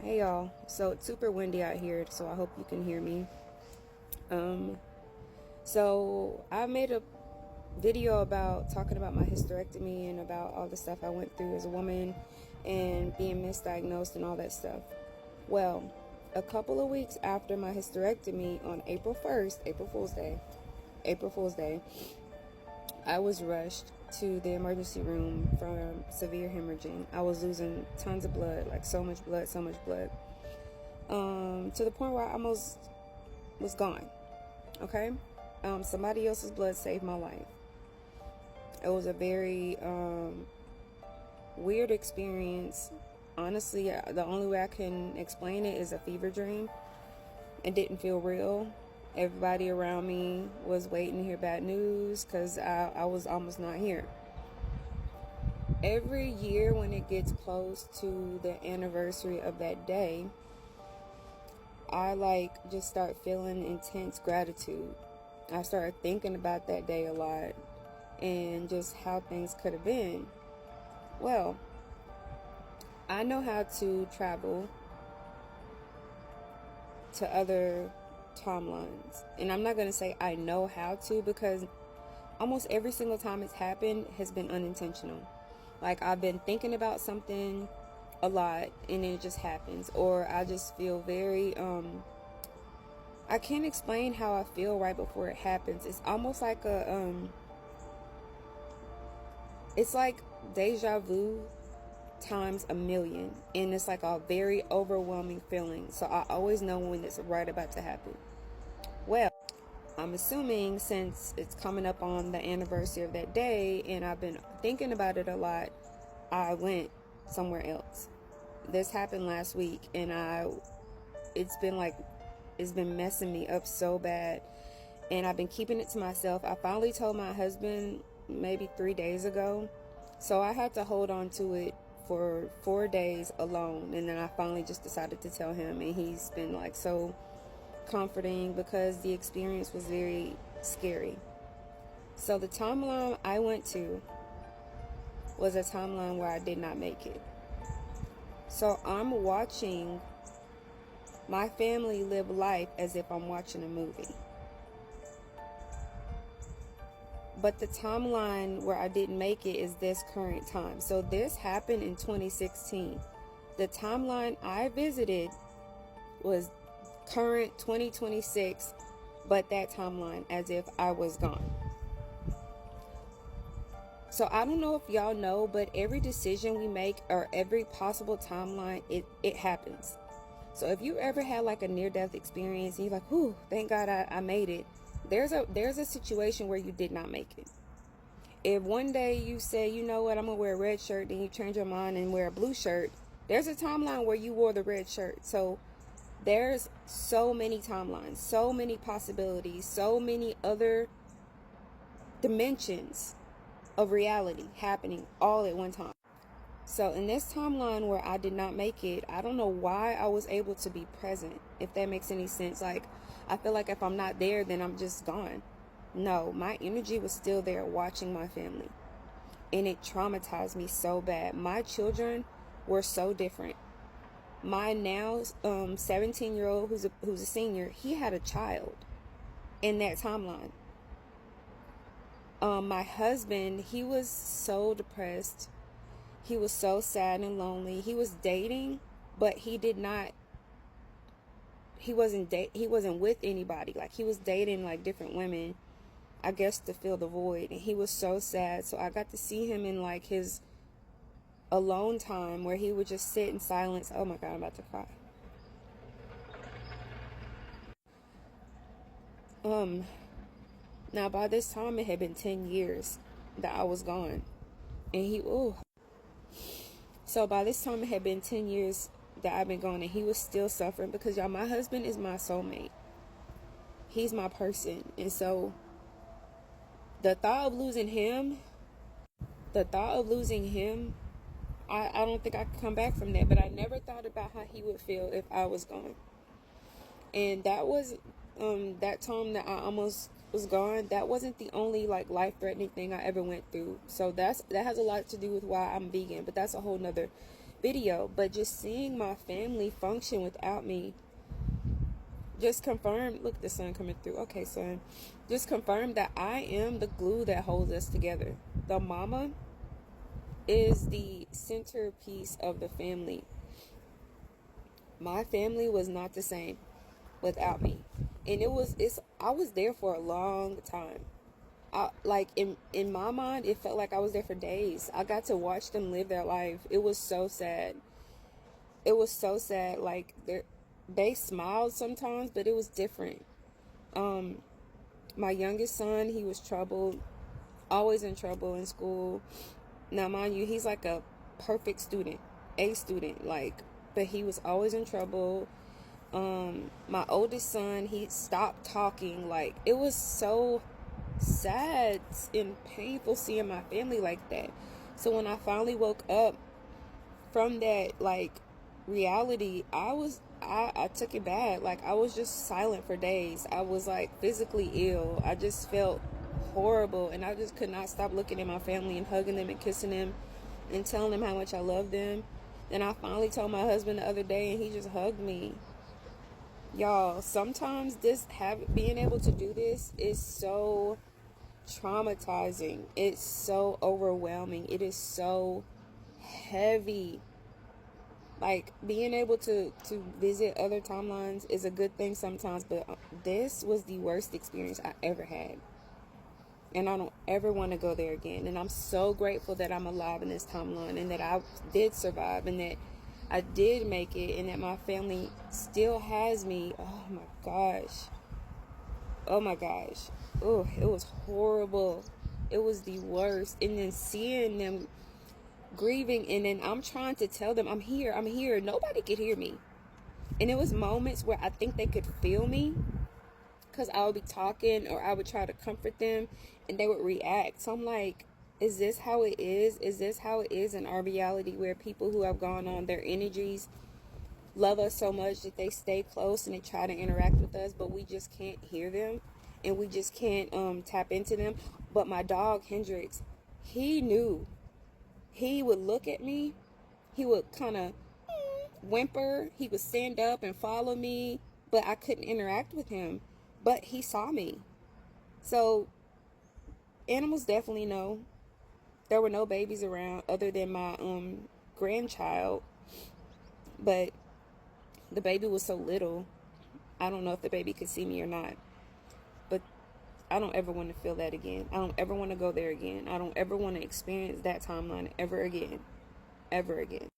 Hey y'all, so it's super windy out here, so I hope you can hear me. Um, so I made a video about talking about my hysterectomy and about all the stuff I went through as a woman and being misdiagnosed and all that stuff. Well, a couple of weeks after my hysterectomy on April 1st, April Fool's Day, I was rushed to the emergency room from severe hemorrhaging. I was losing tons of blood, like so much blood, to the point where I almost was gone. Okay, somebody else's blood saved my life. It was a very weird experience. Honestly, the only way I can explain it is a fever dream. It didn't feel real. Everybody around me was waiting to hear bad news because I was almost not here. Every year when it gets close to the anniversary of that day, I just start feeling intense gratitude. I started thinking about that day a lot and just how things could have been. Well, I know how to travel to other timelines. And I'm not going to say I know how to, because almost every single time it's happened has been unintentional. Like, I've been thinking about something a lot and it just happens. Or I just feel very, I can't explain how I feel right before it happens. It's almost like it's like deja vu times a million, and it's like a very overwhelming feeling. So I always know when it's right about to happen. Well, I'm assuming since it's coming up on the anniversary of that day and I've been thinking about it a lot, I went somewhere else. This happened last week, and it's been messing me up so bad, and I've been keeping it to myself. I finally told my husband maybe 3 days ago, so I had to hold on to it for 4 days alone, and then I finally just decided to tell him, and he's been like so comforting because the experience was very scary. So the timeline I went to was a timeline where I did not make it. So I'm watching my family live life as if I'm watching a movie. But the timeline where I didn't make it is this current time. So this happened in 2016. The timeline I visited was current 2026, but that timeline as if I was gone. So I don't know if y'all know, but every decision we make or every possible timeline, it happens. So if you ever had like a near-death experience and you're like, "Whew, thank God I made it," there's a situation where you did not make it. If one day you say, "You know what, I'm gonna wear a red shirt," then you change your mind and wear a blue shirt, there's a timeline where you wore the red shirt. So there's so many timelines, so many possibilities, so many other dimensions of reality happening all at one time. So in this timeline where I did not make it, I don't know why I was able to be present, if that makes any sense. Like, I feel like if I'm not there, then I'm just gone. No, my energy was still there watching my family. And it traumatized me so bad. My children were so different. My now 17-year-old who's a senior, he had a child in that timeline. My husband, he was so depressed. He was so sad and lonely. He was dating, but he wasn't with anybody. Like, he was dating like different women, I guess, to fill the void. And he was so sad. So I got to see him in like his alone time where he would just sit in silence. Oh my God, I'm about to cry. Now by this time it had been 10 years that I was gone. And so by this time it had been 10 years that I've been gone, and he was still suffering because, y'all, my husband is my soulmate. He's my person. And so the thought of losing him, I don't think I could come back from that. But I never thought about how he would feel if I was gone. And that was that time that I almost was gone. That wasn't the only like life-threatening thing I ever went through. So that has a lot to do with why I'm vegan, but that's a whole nother video, but just seeing my family function without me just confirmed. Look, the sun coming through. Okay, son. Just confirmed that I am the glue that holds us together. The mama is the centerpiece of the family. My family was not the same without me. And I was there for a long time. Like in my mind, it felt like I was there for days. I got to watch them live their life. It was so sad. It was so sad. Like they smiled sometimes, but it was different. My youngest son, he was troubled, always in trouble in school. Now, mind you, he's like a perfect student, A student, like, but he was always in trouble. My oldest son, he stopped talking. Like, it was so sad and painful seeing my family like that. So when I finally woke up from that, like, reality, I took it bad. Like, I was just silent for days. I was like physically ill. I just felt horrible, and I just could not stop looking at my family and hugging them and kissing them and telling them how much I love them. Then I finally told my husband the other day, and he just hugged me. Y'all, sometimes being able to do this is so traumatizing. It's so overwhelming. It is so heavy. Like, being able to visit other timelines is a good thing sometimes, but this was the worst experience I ever had. And I don't ever want to go there again. And I'm so grateful that I'm alive in this timeline, and that I did survive, and that I did make it, and that my family still has me. Oh my gosh. Oh my gosh. Oh, it was horrible. It was the worst. And then seeing them grieving, and then I'm trying to tell them, I'm here. Nobody could hear me. And it was moments where I think they could feel me, because I would be talking or I would try to comfort them, and they would react. So I'm like, is this how it is? Is this how it is in our reality, where people who have gone on, their energies love us so much that they stay close and they try to interact with us, but we just can't hear them, and we just can't tap into them? But my dog Hendrix, he knew. He would look at me, he would kind of whimper, he would stand up and follow me, but I couldn't interact with him. But he saw me. So animals definitely know. There were no babies around other than my grandchild, but the baby was so little, I don't know if the baby could see me or not. But I don't ever want to feel that again. I don't ever want to go there again. I don't ever want to experience that timeline ever again. Ever again.